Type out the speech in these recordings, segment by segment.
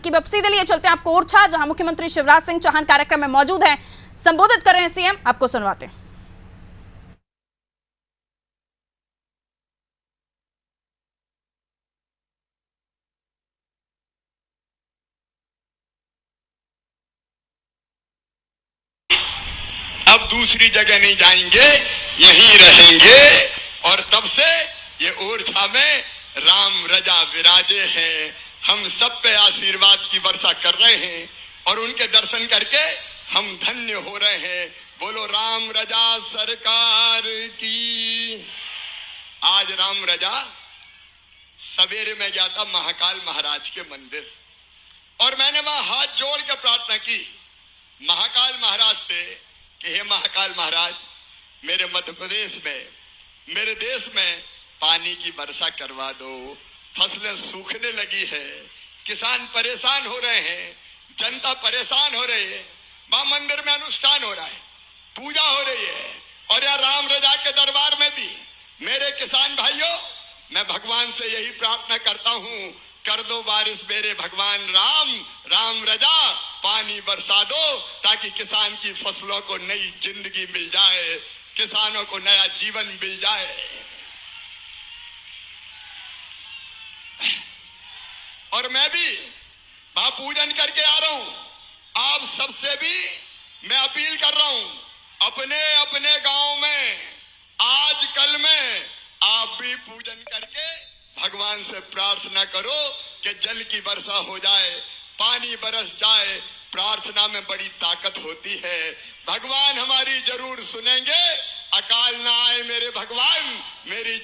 की अब सीधे लिए चलते हैं आपको ओरछा, जहां मुख्यमंत्री शिवराज सिंह चौहान कार्यक्रम में मौजूद हैं, संबोधित कर रहे हैं सीएम। आपको सुनवाते हैं। अब दूसरी जगह नहीं जाएंगे, यहीं रहेंगे। और तब से ये ओरछा में राम रजा विराजे हैं। हम सब पे आशीर्वाद की वर्षा कर रहे हैं और उनके दर्शन करके हम धन्य हो रहे हैं। बोलो राम रजा सरकार की। आज राम रजा सवेरे में गया था महाकाल महाराज के मंदिर और मैंने वहां हाथ जोड़ के प्रार्थना की महाकाल महाराज से कि हे महाकाल महाराज, मेरे मध्य प्रदेश में, मेरे देश में पानी की वर्षा करवा दो। फसलें सूखने लगी है, किसान परेशान हो रहे हैं, जनता परेशान हो रही है। वहां मंदिर में अनुष्ठान हो रहा है, पूजा हो रही है और यहाँ राम रजा के दरबार में भी मेरे किसान भाइयों, मैं भगवान से यही प्रार्थना करता हूँ, कर दो बारिश मेरे भगवान राम, राम रजा पानी बरसा दो ताकि किसान की फसलों को नई जिंदगी मिल जाए, किसानों को नया जीवन मिल जाए। और मैं भी वहां पूजन करके आ रहा हूं। आप सबसे भी मैं अपील कर रहा हूं, अपने अपने गांव में आज कल में आप भी पूजन करके भगवान से प्रार्थना करो कि जल की वर्षा हो जाए, पानी बरस जाए। प्रार्थना में बड़ी ताकत होती है। भगवान हमारी जरूर सुनेंगे। अकाल ना आए मेरे भगवान, मेरी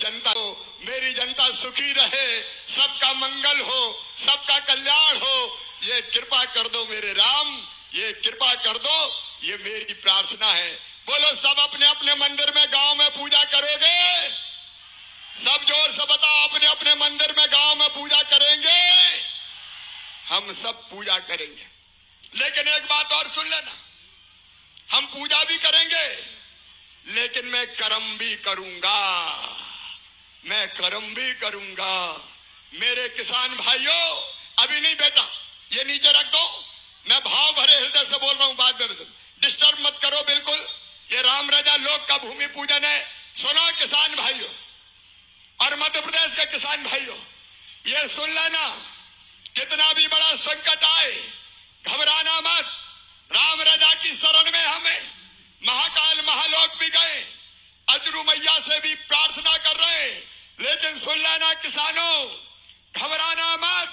जनता सुखी रहे, सबका मंगल हो, सबका कल्याण हो, ये कृपा कर दो मेरे राम, ये कृपा कर दो, ये मेरी प्रार्थना है। बोलो सब अपने अपने मंदिर में गांव में पूजा करोगे? सब जोर से बताओ, अपने अपने मंदिर में गांव में पूजा करेंगे? हम सब पूजा करेंगे, लेकिन एक बात और सुन लेना, हम पूजा भी करेंगे लेकिन मैं कर्म भी करूंगा, मैं कर्म भी करूंगा। मेरे किसान भाइयों, अभी नहीं बेटा, ये नीचे रख दो, मैं भाव भरे हृदय से बोल रहा हूं, बाद में डिस्टर्ब मत करो बिल्कुल। ये राम रजा लोक का भूमि पूजन है। सुनो किसान भाइयों और मध्य प्रदेश के किसान भाइयों, ये सुन लेना, कितना भी बड़ा संकट आए घबराना मत। राम रजा की शरण में हमें महाकाल महालोक भी गए, अजरू मैया से भी प्रार्थना कर रहे, लेकिन सुन लेना किसानों, घबराना मत।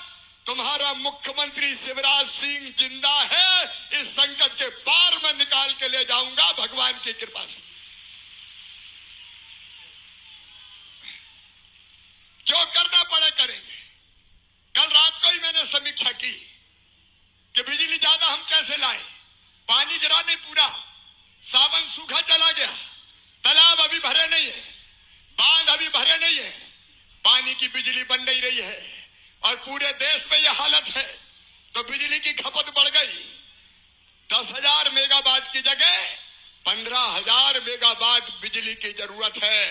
तुम्हारा मुख्यमंत्री शिवराज सिंह जिंदा है, इस संकट के पार में निकाल के ले जाऊंगा भगवान की कृपा से। जो करना पड़े करेंगे। कल रात को ही मैंने समीक्षा की कि बिजली ज्यादा हम कैसे लाएं, पानी गिरा नहीं पूरा, सावन सूखा चला गया, तालाब अभी भरे नहीं है, बांध अभी भरे नहीं है, पानी की बिजली बन नहीं रही है और पूरे देश में यह हालत है, तो बिजली की खपत बढ़ गई। 10,000 मेगावाट की जगह 15,000 मेगावाट बिजली की जरूरत है।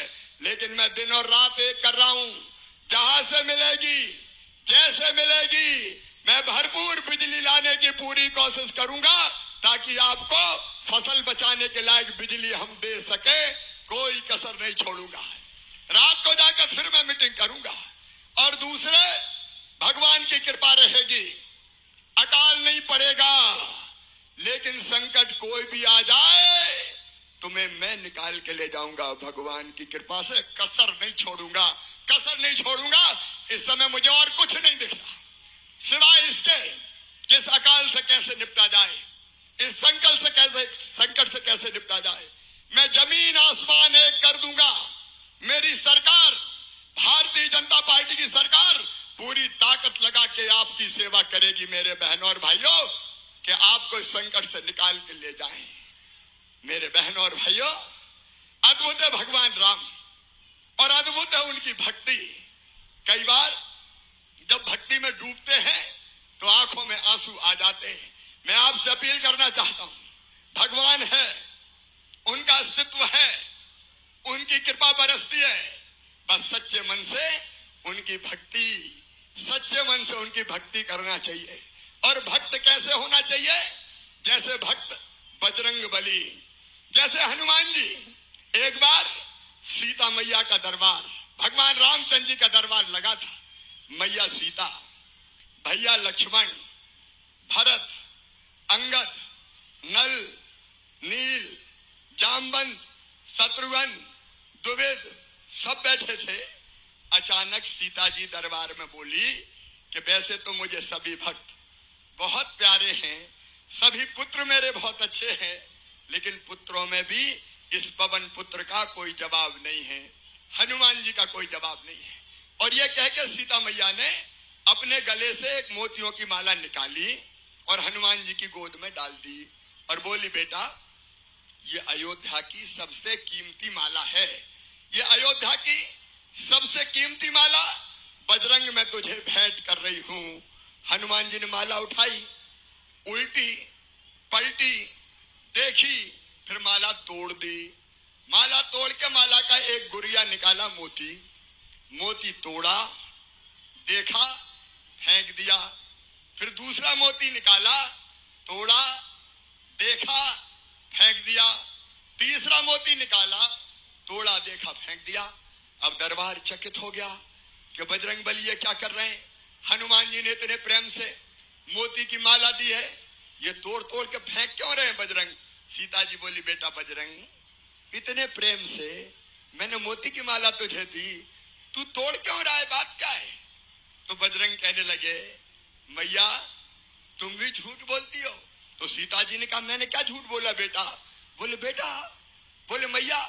लेकिन मैं दिन और रात एक कर रहा हूं, जहां से मिलेगी, जैसे मिलेगी, मैं भरपूर बिजली लाने की पूरी कोशिश करूंगा ताकि आपको फसल बचाने के लायक बिजली हम दे सके। कोई कसर नहीं छोड़ूंगा। रात को जाकर फिर मैं मीटिंग करूंगा। और दूसरे, भगवान की कृपा रहेगी, अकाल नहीं पड़ेगा, लेकिन संकट कोई भी आ जाए तुम्हें मैं निकाल के ले जाऊंगा भगवान की कृपा से। कसर नहीं छोड़ूंगा, कसर नहीं छोड़ूंगा। इस समय मुझे और कुछ नहीं दिख रहा सिवाय इसके कि इस अकाल से कैसे निपटा जाए, इस संकट से कैसे निपटा जाए। मैं जमीन आसमान एक कर दूंगा। मेरी सरकार, भारतीय जनता पार्टी की सरकार पूरी ताकत लगा के आपकी सेवा करेगी मेरे बहनों और भाइयों, कि आपको इस संकट से निकाल के ले जाएं। मेरे बहनों और भाइयों, अद्भुत है भगवान राम और अद्भुत है उनकी भक्ति। कई बार जब भक्ति में डूबते हैं तो आंखों में आंसू आ जाते हैं। मैं आपसे अपील करना चाहता हूं, भगवान है, उनका अस्तित्व है, उनकी कृपा बरसती है, बस सच्चे मन से उनकी भक्ति करना चाहिए। और का दरबार, भगवान रामचंद्र जी का दरबार लगा था। मैया सीता, भैया लक्ष्मण, भरत, अंगद, नल, नील, जामवंत, शत्रुघ्न, द्विविद सब बैठे थे। अचानक सीता जी दरबार में बोली कि वैसे तो मुझे सभी भक्त बहुत प्यारे हैं, सभी पुत्र मेरे बहुत अच्छे हैं, लेकिन पुत्रों में भी इस पवन पुत्र का कोई जवाब नहीं है, हनुमान जी का कोई जवाब नहीं है। और यह कह के सीता मैया ने अपने गले से एक मोतियों की माला निकाली और हनुमान जी की गोद में डाल दी और बोली, बेटा ये अयोध्या की सबसे कीमती माला है, ये अयोध्या की सबसे कीमती माला बजरंग मैं तुझे भेंट कर रही हूं। हनुमान जी ने माला उठाई, उल्टी पलटी, देखी, फिर माला तोड़ दी। माला तोड़ के माला का एक गुरिया निकाला, मोती, मोती तोड़ा, देखा, फेंक दिया। फिर दूसरा मोती निकाला, तोड़ा, देखा, फेंक दिया। तीसरा मोती निकाला, तोड़ा, देखा, फेंक दिया। अब दरबार चकित हो गया कि बजरंग बली ये क्या कर रहे हैं, हनुमान जी ने इतने प्रेम से मोती की माला दी है, ये तोड़ तोड़ के फेंक क्यों रहे हैं बजरंग। सीता जी बोली, बेटा बजरंग इतने प्रेम से मैंने मोती की माला तुझे दी, तू तोड़ क्यों रहा है, बात क्या है। तो बजरंग कहने लगे, मैया तुम भी झूठ बोलती हो। तो सीता जी ने कहा, मैंने क्या झूठ बोला बेटा। बोले, बेटा, बोले मैया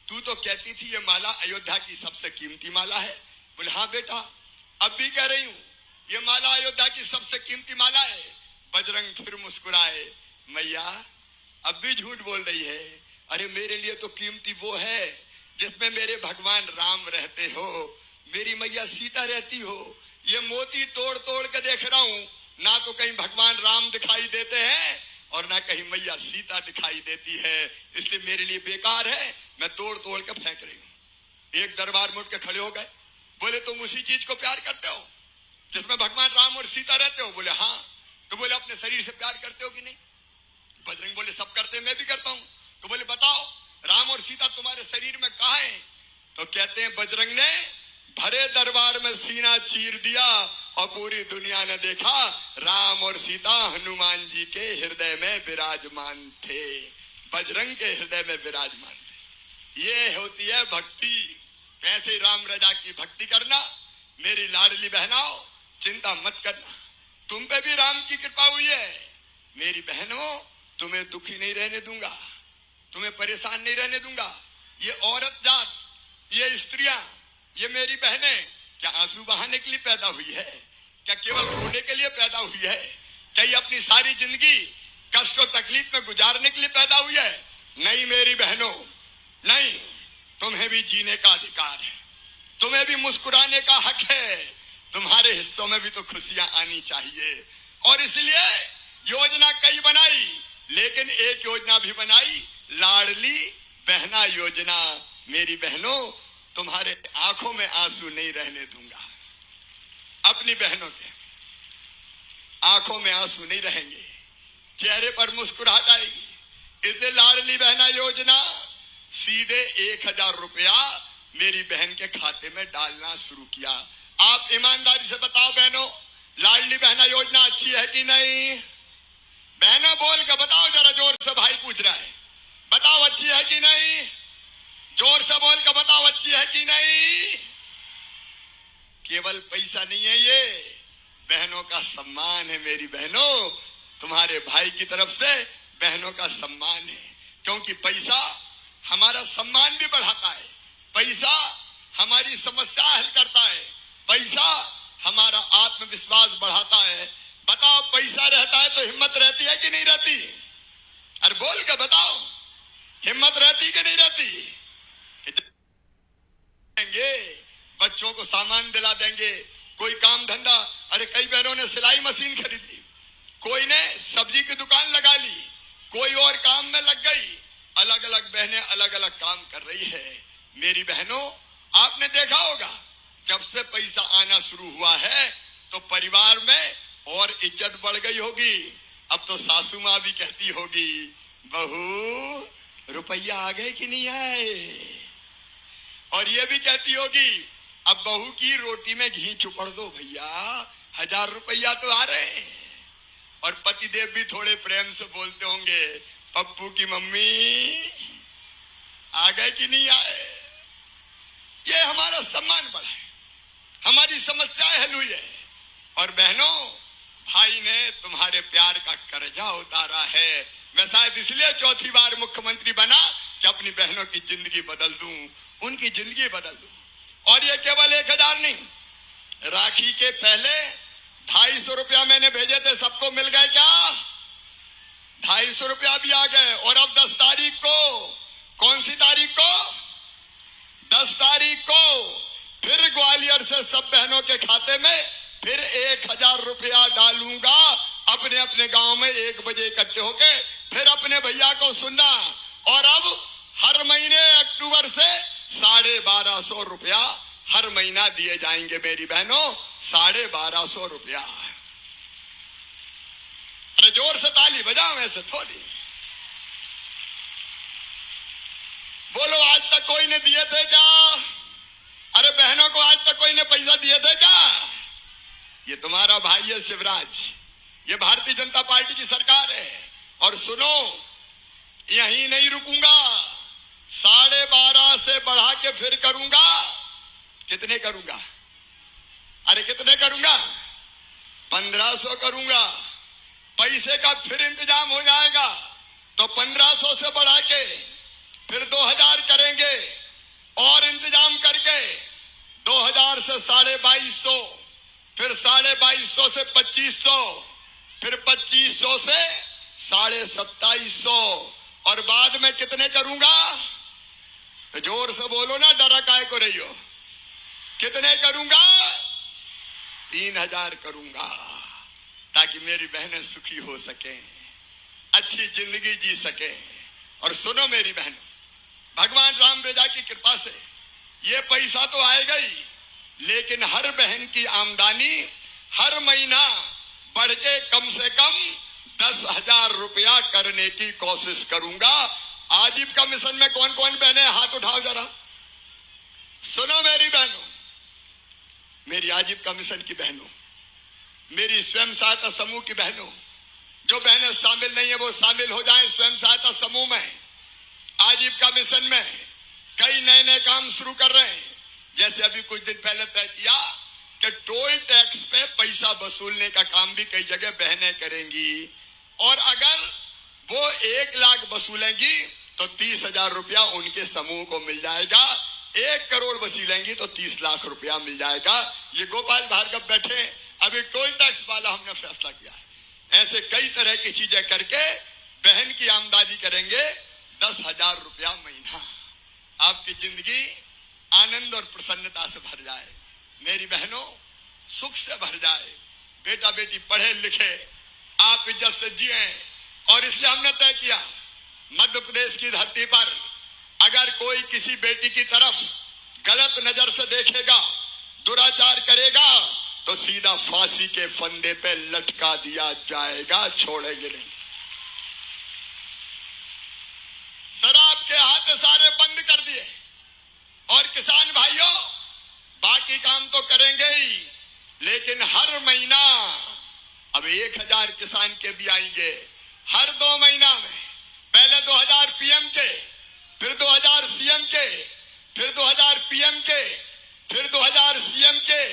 तू तो कहती थी ये माला अयोध्या की सबसे कीमती माला है। बोले, हाँ बेटा अब भी कह रही हूं ये माला अयोध्या की सबसे कीमती माला है। बजरंग फिर मुस्कुराए, मैया अब भी झूठ बोल रही है। अरे मेरे लिए तो कीमती वो है जिसमें मेरे भगवान राम रहते हो, मेरी मैया सीता रहती हो। ये मोती तोड़ तोड़ के देख रहा हूं, ना तो कहीं भगवान राम दिखाई देते हैं और ना कहीं मैया सीता दिखाई देती है, इसलिए मेरे लिए बेकार है, मैं तोड़ तोड़ के फेंक रही हूं। एक दरबार में उठ के खड़े हो गए, बोले तुम उसी चीज को प्यार करते हो जिसमें भगवान राम और सीता रहते हो। बोले हाँ। तो बोले अपने शरीर से प्यार करते हो कि नहीं। बजरंग बोले सब करते हैं, मैं भी करता हूं। तो बोले बताओ राम और सीता तुम्हारे शरीर में कहां है। तो कहते हैं बजरंग ने भरे दरबार में सीना चीर दिया और पूरी दुनिया ने देखा राम और सीता हनुमान जी के हृदय में विराजमान थे, बजरंग के हृदय में विराजमान थे। ये होती है भक्ति। कैसे राम रजा की भक्ति करना। मेरी लाडली बहनाओं चिंता मत करना, तुम पे भी राम की कृपा हुई है। मेरी बहनों तुम्हें दुखी नहीं रहने दूंगा, तुम्हें परेशान नहीं रहने दूंगा। ये औरत जात, ये स्त्रियां, ये मेरी बहनें क्या आंसू बहाने के लिए पैदा हुई है, क्या केवल रोने के लिए पैदा हुई है, क्या ये अपनी सारी जिंदगी कष्ट और तकलीफ में गुजारने के लिए पैदा हुई है। नहीं मेरी बहनों, नहीं, तुम्हें भी जीने का अधिकार है, तुम्हें भी मुस्कुराने का हक है, तुम्हारे हिस्सों में भी तो खुशियां आनी चाहिए। और इसलिए योजना कई बनाई, लेकिन एक योजना भी बनाई, लाडली बहना योजना। मेरी बहनों तुम्हारे आंखों में आंसू नहीं रहने दूंगा, अपनी बहनों के आंखों में आंसू नहीं रहेंगे, चेहरे पर मुस्कुराहट आएगी। इसलिए लाडली बहना योजना सीधे 1000 रुपया मेरी बहन के खाते में डालना शुरू किया। आप ईमानदारी से बताओ बहनों, लाडली बहना योजना अच्छी है कि नहीं। बहनों बोल के बताओ जरा जोर से, भाई पूछ रहा है, बताओ अच्छी है कि नहीं। जोर से बोल के बताओ अच्छी है कि नहीं। केवल पैसा नहीं है, ये बहनों का सम्मान है। मेरी बहनों तुम्हारे भाई की तरफ से बहनों का सम्मान है, क्योंकि पैसा हमारा सम्मान भी बढ़ाता है, पैसा हमारी समस्या हल करता है, पैसा हमारा आत्मविश्वास बढ़ाता है। बताओ पैसा रहता है तो हिम्मत रहती है कि नहीं रहती। अरे बोल के बताओ, हिम्मत रहती कि नहीं रहती। बच्चों को सामान दिला देंगे, कोई काम धंधा। अरे कई बहनों ने सिलाई मशीन खरीदी, कोई ने सब्जी की दुकान लगा ली, कोई और काम में लग गई। अलग अलग बहनें अलग अलग काम कर रही है। मेरी बहनों आपने देखा होगा, जब से पैसा आना शुरू हुआ है तो परिवार में और इज्जत बढ़ गई होगी। अब तो सासू माँ भी कहती होगी, बहू रुपया आ गए कि नहीं आए। और ये भी कहती होगी अब बहू की रोटी में घी चुपड़ दो भैया, 1000 रुपया तो आ रहे हैं। और पतिदेव भी थोड़े प्रेम से बोलते होंगे पप्पू की मम्मी आ गए कि नहीं आए। ये हमारा सम्मान बढ़ाए, हमारी समस्याएं हल हुई है। और बहनों, भाई ने तुम्हारे प्यार का कर्जा उतारा है। मैं शायद इसलिए चौथी बार मुख्यमंत्री बना कि अपनी बहनों की जिंदगी बदल दूं, उनकी जिंदगी बदल दूं। और ये केवल 1000 नहीं, राखी के पहले 250 रुपया मैंने भेजे थे, सबको मिल गए क्या? 250 रुपया भी आ गए। और अब 10 तारीख को, कौन सी तारीख को? 10 तारीख को फिर ग्वालियर से सब बहनों के खाते में फिर 1000 रुपया डालूंगा। अपने अपने गांव में 1 बजे इकट्ठे होके फिर अपने भैया को सुनना। और अब हर महीने अक्टूबर से 1250 रुपया हर महीना दिए जाएंगे मेरी बहनों, 1250 रुपया। अरे जोर से ताली बजाओ, ऐसे थोड़ी बोलो। आज तक कोई ने दिए थे क्या? अरे बहनों को आज तक कोई ने पैसा दिए थे क्या? ये तुम्हारा भाई है शिवराज, ये भारतीय जनता पार्टी की सरकार है। और सुनो, यहीं नहीं रुकूंगा, 12.5 से बढ़ा के फिर करूंगा। कितने करूंगा? अरे कितने करूंगा? 1500 करूंगा। पैसे का फिर इंतजाम हो जाएगा तो 1500 से बढ़ा के फिर 2000 करेंगे। और इंतजाम करके 2000 से 2250, फिर 2250 से 2500, फिर 2500 से 2750। और बाद में कितने करूंगा? तो जोर से बोलो ना, डरा काहे को रही हो। कितने करूंगा? 3000 करूंगा, ताकि मेरी बहनें सुखी हो सके, अच्छी जिंदगी जी सके। और सुनो मेरी बहनों, भगवान राम रेजा की कृपा से ये पैसा तो आएगा ही, लेकिन हर बहन की आमदनी हर महीना बढ़ के कम से कम 10,000 रुपया करने की कोशिश करूंगा। आजीविका मिशन में कौन कौन बहनें हाथ उठाओ जरा। सुनो मेरी बहनों, मेरी आजीविका मिशन की बहनों, मेरी स्वयं सहायता समूह की बहनों, जो बहनें शामिल नहीं है वो शामिल हो जाएं स्वयं सहायता समूह में। आजीविका मिशन में कई नए नए काम शुरू कर रहे हैं। जैसे अभी कुछ दिन पहले तय किया कि टोल टैक्स पे पैसा वसूलने का काम भी कई जगह बहनें करेंगी। और अगर वो 1 लाख वसूलेंगी तो 30,000 रुपया उनके समूह को मिल जाएगा। 1 करोड़ वसूलेंगी तो 30 लाख रुपया मिल जाएगा। ये गोपाल भार्गव बैठे, अभी टोल टैक्स वाला हमने फैसला किया है। ऐसे कई तरह की चीजें करके बहन की आमदनी करेंगे 10,000 रुपया महीना। आपकी जिंदगी आनंद और प्रसन्नता से भर जाए, मेरी बहनों सुख से भर जाए, बेटा बेटी पढ़े लिखे, आप इज्जत से जिए। और इसलिए हमने तय किया, मध्य प्रदेश की धरती पर अगर कोई किसी बेटी की तरफ गलत नजर से देखेगा, दुराचार करेगा, तो सीधा फांसी के फंदे पे लटका दिया जाएगा, छोड़ेंगे नहीं। शराब के हाथ सारे बंद कर दिए। और किसान भाइयों, बाकी काम तो करेंगे ही, लेकिन हर महीना अब 1000 किसान के भी आएंगे हर 2 महीना में। पहले 2000 पीएम के, फिर 2000 सीएम के, फिर 2000 पीएम के, फिर 2000 सीएम के,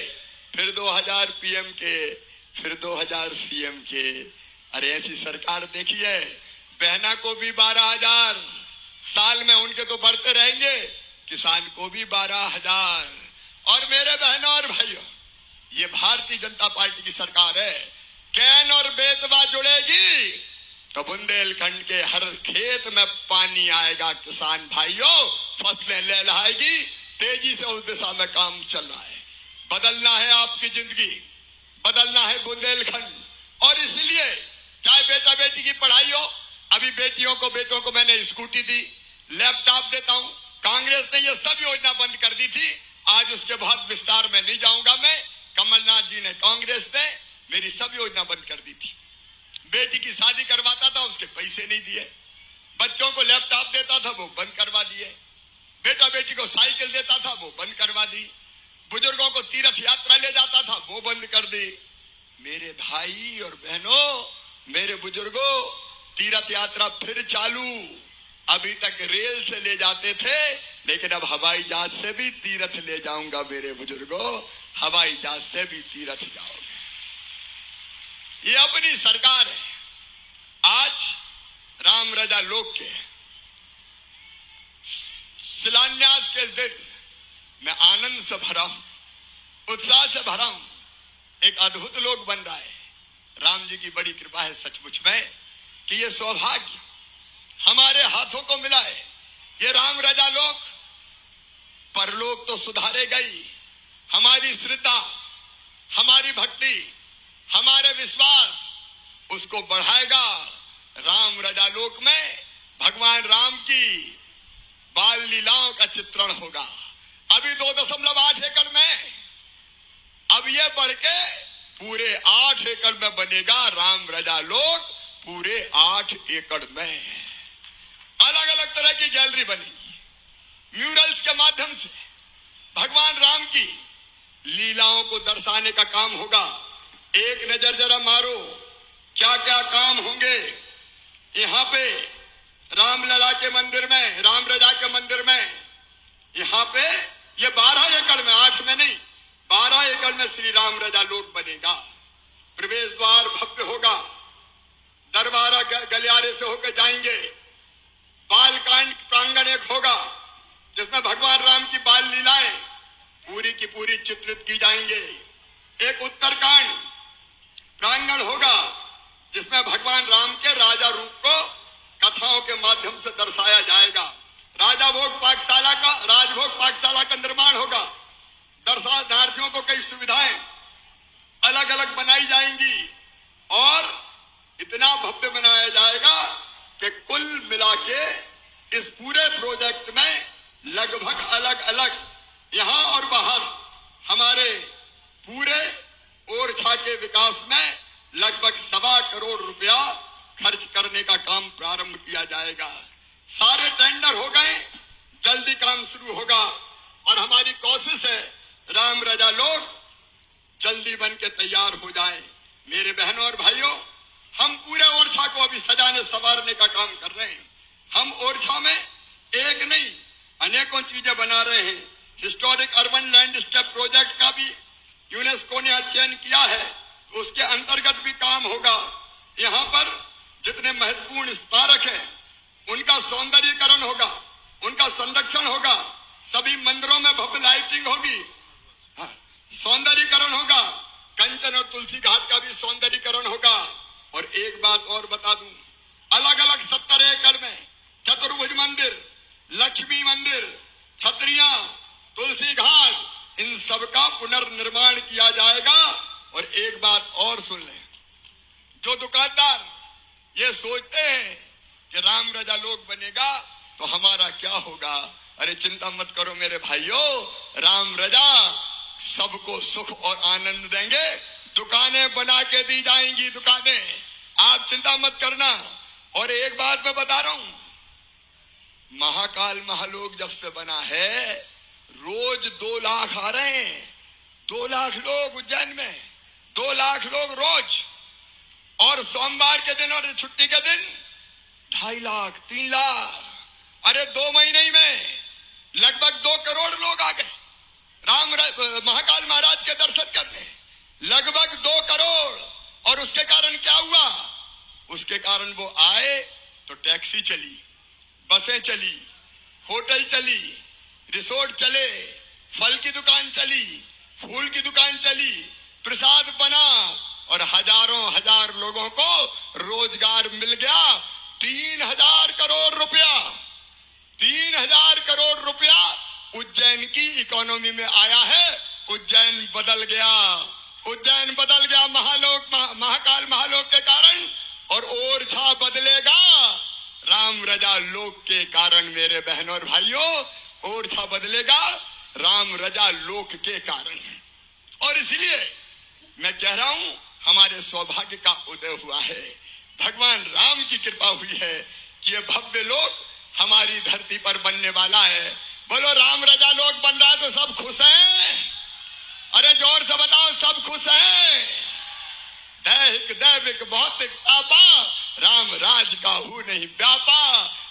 फिर 2000 पीएम के, फिर 2000 सीएम के। अरे ऐसी सरकार देखी है। बहना को भी 12,000 साल में, उनके तो बढ़ते रहेंगे, किसान को भी 12,000। और मेरे बहनों और भाइयों, ये भारतीय जनता पार्टी की सरकार है। कैन और बेतवा जुड़ेगी तो बुंदेलखंड के हर खेत में पानी आएगा। किसान भाइयों, फसलें लहलहाएगी, तेजी से उस दिशा में काम चल रहा है। बदलना है आपकी जिंदगी, बदलना है बुंदेलखंड। और इसलिए चाहे बेटा बेटी की पढ़ाई हो, अभी बेटियों को बेटों को मैंने स्कूटी दी, लैपटॉप देता हूं। कांग्रेस ने ये सब योजना बंद कर दी थी, आज उसके बहुत विस्तार में नहीं जाऊंगा मैं। कमलनाथ जी ने, कांग्रेस ने मेरी सब योजना बंद कर दी थी। बेटी की शादी करवाता था, उसके पैसे नहीं दिए। बच्चों को लैपटॉप देता था, वो बंद करवा दिए। बेटा बेटी को साइकिल देता था, वो जल्दी। मेरे भाई और बहनों, मेरे बुजुर्गों, तीर्थ यात्रा फिर चालू। अभी तक रेल से ले जाते थे, लेकिन अब हवाई जहाज से भी तीर्थ ले जाऊंगा मेरे बुजुर्गों, हवाई जहाज से भी तीर्थ जाओगे। ये अपनी सरकार है। आज राम रजा लोक के शिलान्यास के दिन मैं आनंद से भरा हूं, उत्साह से भरा हूं। एक अद्भुत लोक बन रहा है। राम जी की बड़ी कृपा है सचमुच में कि ये सौभाग्य हमारे हाथों को मिला है। ये राम रजा लोक परलोक तो सुधारेगा ही, हमारी श्रद्धा, हमारी भक्ति, हमारे विश्वास उसको बढ़ाएगा। राम रजा लोक में भगवान राम की बाल लीलाओं का चित्रण होगा। अभी 2.8 एकड़ में, अब ये बढ़ के पूरे 8 एकड़ में बनेगा राम रजा लोक। पूरे 8 एकड़ में अलग अलग तरह की गैलरी बनेगी। म्यूरल्स के माध्यम से भगवान राम की लीलाओं को दर्शाने का काम होगा। एक नजर जरा मारो, क्या क्या काम होंगे यहाँ पे रामलला के मंदिर में, राम रजा के मंदिर में। यहाँ पे ये 12 एकड़ में, 8 में नहीं, 12 एकड़ में श्री राम रजा लोक बनेगा। प्रवेश द्वार भव्य होगा, दरबारा गलियारे से होकर जाएंगे। बालकांड प्रांगण एक होगा जिसमें भगवान राम की बाल लीलाएं पूरी की पूरी चित्रित की जाएंगे। एक उत्तरकांड प्रांगण होगा जिसमें भगवान राम के राजा रूप को कथाओं के माध्यम से दर्शाया जाएगा। राजभोग पाकशाला का निर्माण होगा। दर्शनार्थियों को कई सुविधाएं अलग अलग बनाई जाएंगी और इतना भव्य बनाया जाएगा कि कुल मिला के इस पूरे प्रोजेक्ट में लगभग अलग अलग यहाँ और बाहर हमारे पूरे ओरछा के विकास में लगभग 1.25 करोड़ रुपया खर्च करने का काम प्रारंभ किया जाएगा। सारे टेंडर हो गए, जल्दी काम शुरू होगा और हमारी कोशिश है राम रजा लोक जल्दी बन के तैयार हो जाए। मेरे बहनों और भाइयों, हम पूरे ओरछा को अभी सजाने संवारने का काम कर रहे हैं। हम ओरछा में एक नहीं अनेकों चीजें बना रहे हैं। हिस्टोरिक अर्बन लैंडस्केप प्रोजेक्ट का भी यूनेस्को ने चयन किया है, उसके अंतर्गत भी काम होगा। यहाँ पर जितने महत्वपूर्ण स्मारक हैं उनका सौंदर्यीकरण होगा, उनका संरक्षण होगा। सभी मंदिरों में भव्य लाइटिंग होगी, सौंदर्यीकरण होगा। कंचन और तुलसी घाट का भी सौंदर्यीकरण होगा। और एक बात और बता दूं, अलग अलग 70 एकड़ में चतुर्भुज मंदिर, लक्ष्मी मंदिर, छतरियां, तुलसी घाट, इन सब का पुनर्निर्माण किया जाएगा। और एक बात और सुन लें, जो दुकानदार ये सोचते हैं कि राम रजा लोक बनेगा तो हमारा क्या होगा, अरे चिंता मत करो मेरे भाइयों, राम रजा सबको सुख और आनंद देंगे। दुकानें बना के दी जाएंगी, दुकानें, आप चिंता मत करना। और एक बात मैं बता रहा हूं, महाकाल महालोक जब से बना है रोज 2 लाख आ रहे हैं। 2 लाख लोग उज्जैन में, 2 लाख लोग रोज। और सोमवार के दिन और छुट्टी के दिन 2.5 लाख, 3 लाख। अरे 2 महीने ही में लगभग 2 करोड़ लोग आ गए महाकाल महाराज के दर्शन करने, लगभग 2 करोड़। और उसके कारण क्या हुआ, उसके कारण वो आए तो टैक्सी चली, बसें चली, होटल चली, रिसोर्ट चले, फल की दुकान चली, फूल की दुकान चली, प्रसाद बना और हजारों हजार लोगों को रोजगार मिल गया। 3,000 करोड़ रुपया, 3,000 करोड़ रुपया उज्जैन की इकोनॉमी में आया है। उज्जैन बदल गया, उज्जैन बदल गया महाकाल महालोक के कारण। और ओरछा बदलेगा राम रजा लोक के कारण। मेरे बहनों और भाइयों, ओरछा बदलेगा राम रजा लोक के कारण। और इसलिए मैं कह रहा हूं, हमारे सौभाग्य का उदय हुआ है। भगवान राम की कृपा हुई है कि ये भव्य लोक हमारी धरती पर बनने वाला है। बोलो राम रजा लोक बन रहा है तो सब खुश हैं? अरे जोर से बताओ, सब खुश हैं? नहीं व्यापा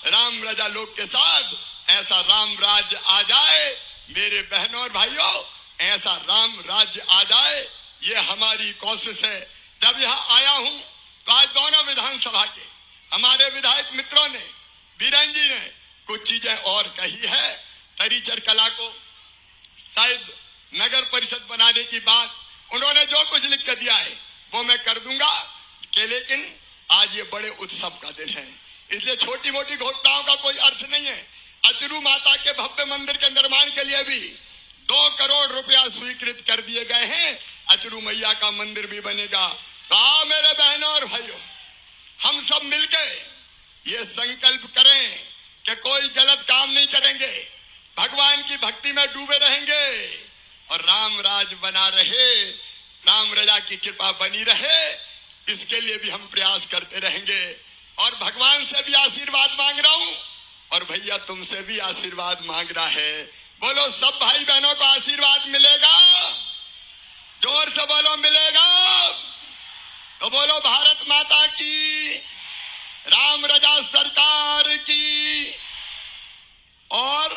राम रजा लोग के साथ, ऐसा राम राज्य आ जाए मेरे बहनों और भाइयों, ऐसा राम राज्य आ जाए, ये हमारी कोशिश है। जब यहाँ आया हूं तो आज दोनों विधानसभा के हमारे विधायक मित्रों ने, बीरन जी ने कुछ चीजें और कही है। तरीचर कला को शायद नगर परिषद बनाने की बात उन्होंने जो कुछ लिख कर दिया है वो मैं कर दूंगा कि, लेकिन आज ये बड़े उत्सव का दिन है, इसलिए छोटी मोटी घोषणाओं का कोई अर्थ नहीं है। अचरू माता के भव्य मंदिर के निर्माण के लिए भी 2 करोड़ रुपया स्वीकृत कर दिए गए हैं। अचरू मैया का मंदिर भी बनेगा। तो आओ मेरे बहनों और भाइयों, हम सब मिलके ये संकल्प करें कि कोई गलत काम नहीं करेंगे, भगवान की भक्ति में डूबे रहेंगे और राम राज बना रहे, राम रजा की कृपा बनी रहे, इसके लिए भी हम प्रयास करते रहेंगे। और भगवान से भी आशीर्वाद मांग रहा हूं और भैया तुमसे भी आशीर्वाद मांग रहा है। बोलो सब भाई बहनों को आशीर्वाद मिलेगा, जोर से बोलो मिलेगा। तो बोलो भारत माता की, राम रजा सरकार की। और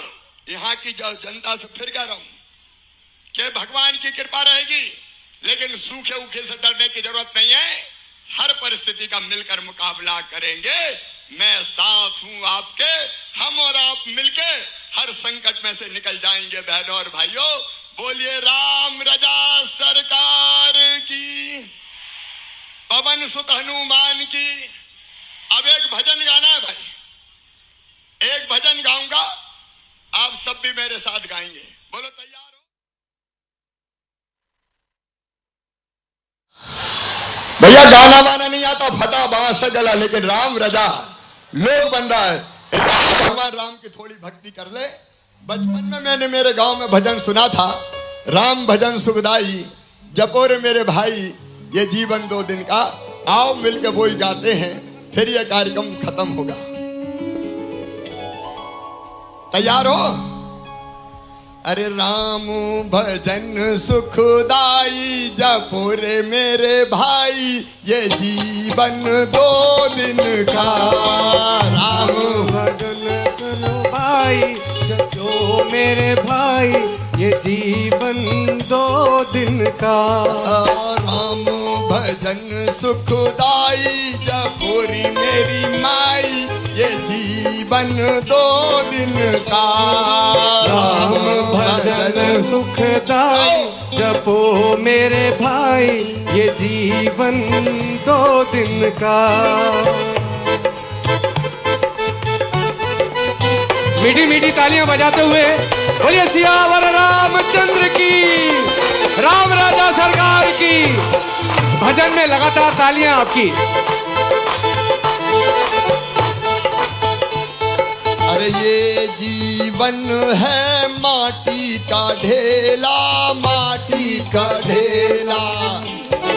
यहाँ की जो जनता से फिर कह रहा हूं कि भगवान की कृपा रहेगी, लेकिन सूखे उखे से डरने की जरूरत नहीं है। हर परिस्थिति का मिलकर मुकाबला करेंगे। मैं साथ हूं आपके, हम और आप मिलके हर संकट में से निकल जाएंगे। बहनों और भाइयों, बोलिए राम रजा सरकार की, पवन सुत हनुमान की। अब एक भजन गाना है भाई, एक भजन गाऊंगा, आप सब भी मेरे साथ गाएंगे। बोलो तैयार हो? भैया गाना वाना नहीं आता, फटा बांस गला, लेकिन राम रजा लोग बन रहा है। भगवान राम की थोड़ी भक्ति कर ले। बचपन में मैंने मेरे गांव में भजन सुना था, राम भजन सुखदाई जपो रे मेरे भाई, ये जीवन 2 दिन का। आओ मिलके वो ही गाते हैं, फिर ये कार्यक्रम खत्म होगा। तैयार हो? अरे राम भजन सुखदाई जपो रे मेरे भाई, ये जीवन 2 दिन का। राम भजन सुनो भाई जपो मेरे भाई, ये जीवन 2 दिन का। राम भजन सुखदाई जपो रे मेरी माई, ये जीवन 2 दिन का। राम भजन सुखदाई जपो मेरे भाई, ये जीवन 2 दिन का। मीठी मीठी तालियां बजाते हुए बोलिए सियावर रामचंद्र की, राम राजा सरकार की। भजन में लगातार तालियां आपकी। अरे ये जीवन है माटी का ढेला, माटी का ढेला।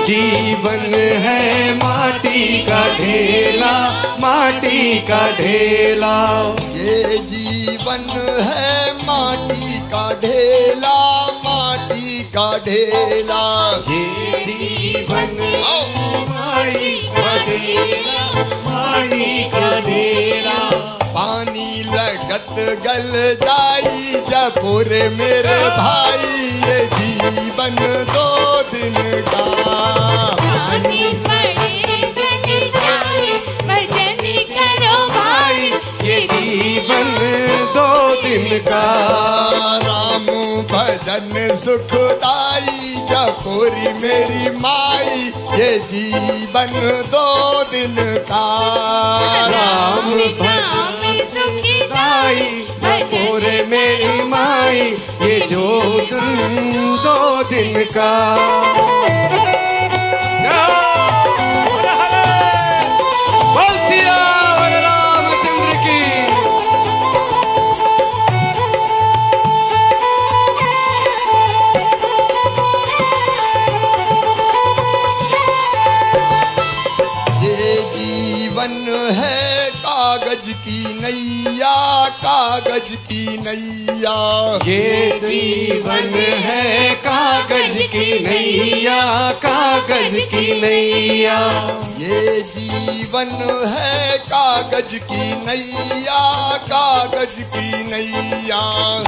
जीवन है माटी का ढेला, माटी का ढेला। ये जीवन है माटी का ढेला, माटी का ढेला। ये जीवन माटी का ढेला, माटी का ढेला। पानी लगत गल जाई जपो रे मेरे भाई, ये जीवन 2 दिन का। पानी पड़े गल जाए, भजन करो भाई, ये जीवन 2 दिन का। राम भजन सुखदाई जपो रे मेरी माई, ये जीवन 2 दिन का। राम भजन सुखदाई जपो रे मेरी माई, ये जो 2 दिन का। बोल सियावर रामचंद्र की। ये जीवन है कागज की नैया, कागज की नैया। ये जीवन है कागज की नैया, कागज की नैया। ये जीवन है कागज की नैया, कागज की नैया।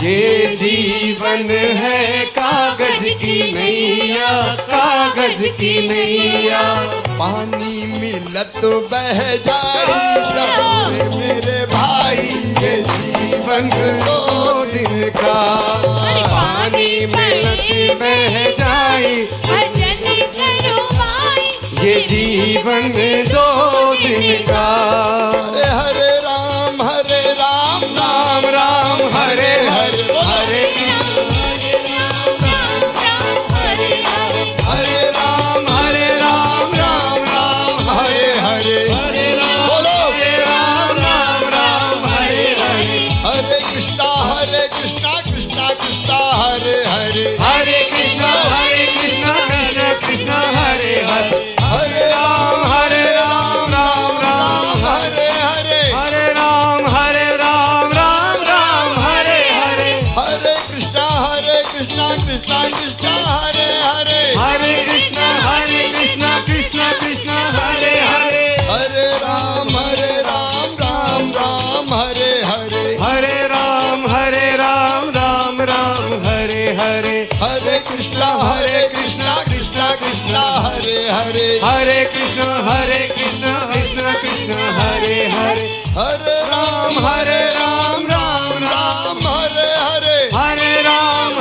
ये जीवन है कागज की नैया, कागज की नैया। पानी मिलत बह जाए मेरे भाई, ये जीवन दो दिन का। पानी में बह जाए भजन करो भाई, ये जीवन दो दिन का। हरे राम राम राम हरे हरे, हरे हरे राम राम राम हरे हरे। बोलो राम राम राम हरे हरे, हरे कृष्णा कृष्णा कृष्णा हरे हरे, हरे कृष्णा कृष्णा कृष्णा हरे हरे। हरे राम राम राम हरे हरे, हरे राम राम राम हरे हरे। हरे कृष्णा कृष्णा कृष्णा हरे हरे, हरे कृष्णा कृष्णा कृष्णा हरे हरे। हरे राम राम राम हरे हरे, हरे राम राम हरे हरे। हरे कृष्णा कृष्णा कृष्णा हरे हरे, हरे कृष्णा कृष्णा कृष्णा हरे हरे। हरे राम राम राम हरे हरे, हरे राम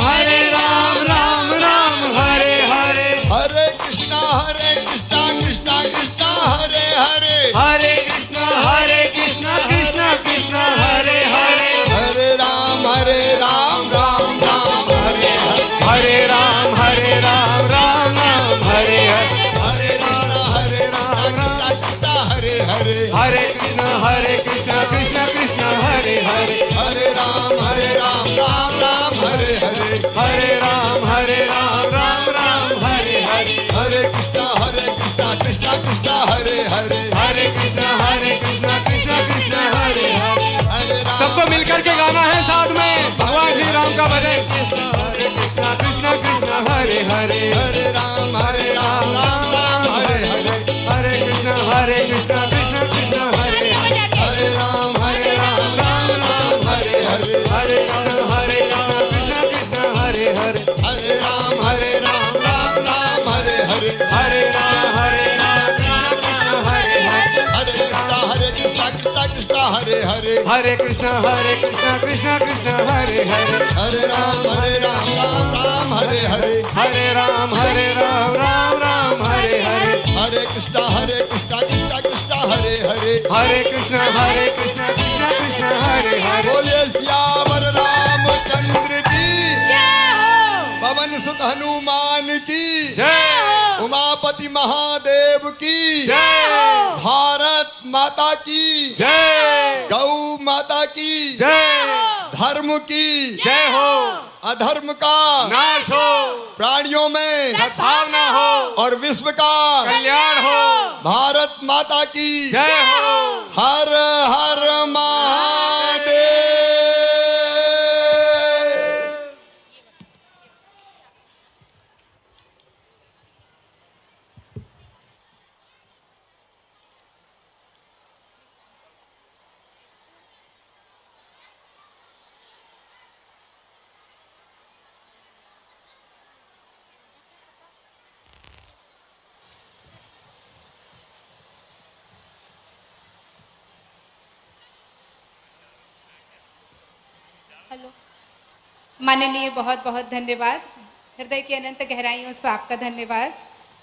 राम हरे हरे। हरे कृष्णा कृष्णा कृष्णा हरे हरे, हरे कृष्णा कृष्णा कृष्णा हरे हरे। हरे राम राम राम हरे हरे, हरे राम राम हरे हरे। हरे कृष्णा कृष्णा हरे हरे, हरे कृष्णा कृष्णा कृष्णा हरे हरे। हरे राम राम हरे हरे, हरे राम राम हरे हरे। हरे कृष्णा कृष्णा कृष्णा हरे हरे, हरे कृष्णा कृष्णा कृष्णा हरे हरे। हरे राम सबको मिलकर के गाना है साथ में भगवान श्री राम का भजन। हरे कृष्णा कृष्णा हरे हरे। हरे राम राम हरे हरे, हरे कृष्णा कृष्णा कृष्णा हरे हरे। हरे राम राम हरे हरे, हरे कृष्णा कृष्णा हरे हरे। हरे राम राम हरे हरे, हरे राम कृष्णा हरे हरे। हरे कृष्णा कृष्णा हरे हरे, हरे कृष्णा कृष्णा कृष्णा हरे हरे। हरे राम राम हरे हरे, हरे राम राम हरे हरे। हरे कृष्णा कृष्णा कृष्णा हरे हरे। हरे कृष्णा कृष्णा कृष्णा हरे हरे। बोलिए सियावर रामचंद्र की, जय हो, पवन सुत हनुमान की, जय उमापति महादेव की, जय भारत माता की, जय गौ माता की, जय धर्म की, जय हो। अधर्म का नाश हो, प्राणियों में सद्भावना हो, और विश्व का कल्याण हो। भारत माता की जय हो। हर हर महादेव। हेलो माननीय, बहुत बहुत धन्यवाद। हृदय की अनंत गहराइयों से आपका धन्यवाद।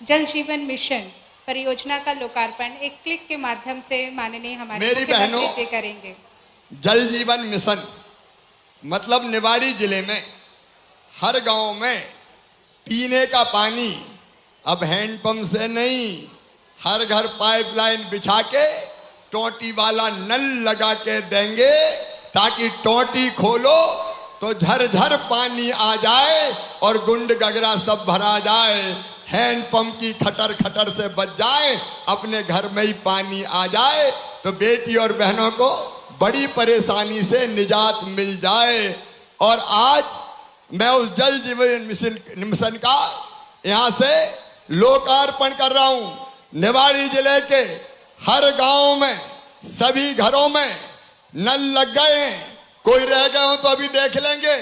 जल जीवन मिशन परियोजना का लोकार्पण एक क्लिक के माध्यम से माननीय हमारे मेरी मुख्यमंत्री बहनों, जी करेंगे। जल जीवन मिशन मतलब निवाड़ी जिले में हर गांव में पीने का पानी अब हैंडपंप से नहीं, हर घर पाइपलाइन बिछा के टोटी वाला नल लगा के देंगे, ताकि टोटी खोलो तो झरझर पानी आ जाए और गुंड गगरा सब भरा जाए, हैंडपंप की खटर खटर से बच जाए, अपने घर में ही पानी आ जाए, तो बेटी और बहनों को बड़ी परेशानी से निजात मिल जाए। और आज मैं उस जल जीवन मिशन का यहाँ से लोकार्पण कर रहा हूँ। निवाड़ी जिले के हर गांव में सभी घरों में नल लग गए हैं, कोई रह गए हो तो अभी देख लेंगे।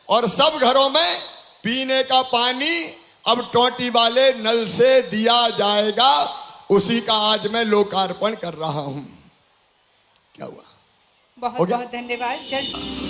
और सब घरों में पीने का पानी अब टोटी वाले नल से दिया जाएगा। उसी का आज मैं लोकार्पण कर रहा हूं। क्या हुआ? बहुत बहुत धन्यवाद। जल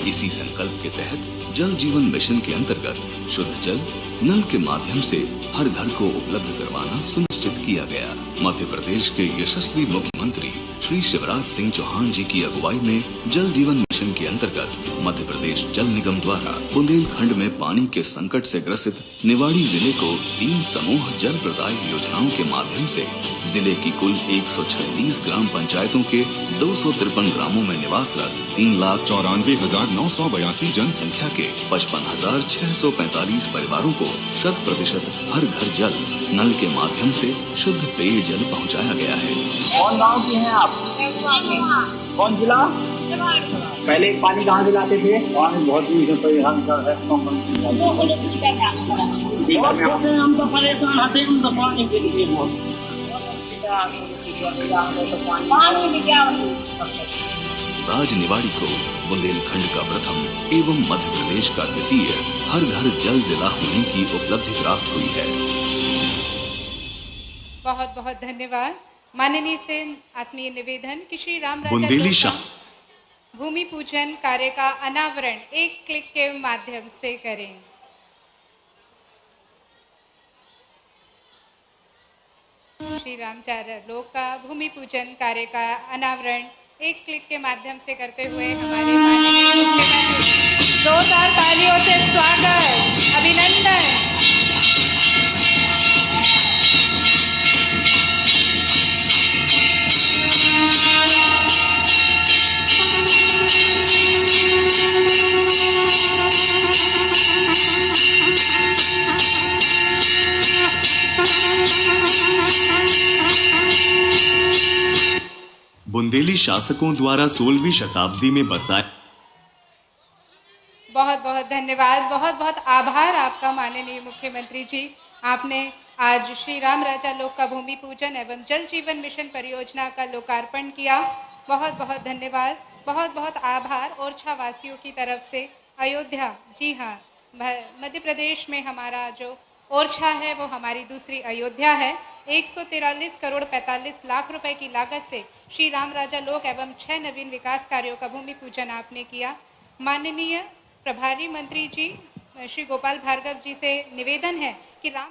इसी संकल्प के तहत जल जीवन मिशन के अंतर्गत शुद्ध जल नल के माध्यम से हर घर को उपलब्ध करवाना सुनिश्चित किया गया। मध्य प्रदेश के यशस्वी मुख्यमंत्री श्री शिवराज सिंह चौहान जी की अगुवाई में जल जीवन मिशन के अंतर्गत मध्य प्रदेश जल निगम द्वारा बुंदेलखंड में पानी के संकट से ग्रसित निवाड़ी जिले को 3 समूह जल प्रदाय योजनाओं के माध्यम से जिले की कुल 136 ग्राम पंचायतों के 253 ग्रामों में निवासरत 3,94,982 जनसंख्या के 55,645 परिवारों को 100% हर घर जल नल के माध्यम से शुद्ध पेयजल पहुंचाया गया है। कौन गाँव की हैं आप? कौन जिला? पहले पानी कहाँ से लाते थे? पानी बहुत दूर से परेशान कर रहे हम तो परेशान आते हैं तो पानी के लिए राज निवाड़ी को बुंदेलखंड का प्रथम एवं मध्य प्रदेश का द्वितीय हर घर जल जिला होने की उपलब्धि प्राप्त हुई है। बहुत बहुत धन्यवाद। माननीय से आत्मीय निवेदन कि श्री राम राजा बुंदेली लोक भूमि पूजन कार्य का अनावरण एक क्लिक के माध्यम से करें। श्री रामचार्य लोक का भूमि पूजन कार्य का अनावरण एक क्लिक के माध्यम से करते हुए हमारे माननीय मुख्यमंत्री जोरदार तालियों से स्वागत, अभिनंदन। बुंदेली शासकों द्वारा 16वीं शताब्दी में बसाए। बहुत बहुत धन्यवाद, बहुत बहुत आभार आपका माननीय मुख्यमंत्री जी। आपने आज श्री राम राजा लोक का भूमि पूजन एवं जल जीवन मिशन परियोजना का लोकार्पण किया। बहुत बहुत धन्यवाद, बहुत बहुत आभार ओरछा वासियों की तरफ से। अयोध्या, जी हाँ, मध्य प्रदेश में हमारा जो ओरछा है वो हमारी दूसरी अयोध्या है। 143 करोड़ 45 लाख रुपए की लागत से श्री राम राजा लोक एवं 6 नवीन विकास कार्यों का भूमि पूजन आपने किया। माननीय प्रभारी मंत्री जी श्री गोपाल भार्गव जी से निवेदन है कि राम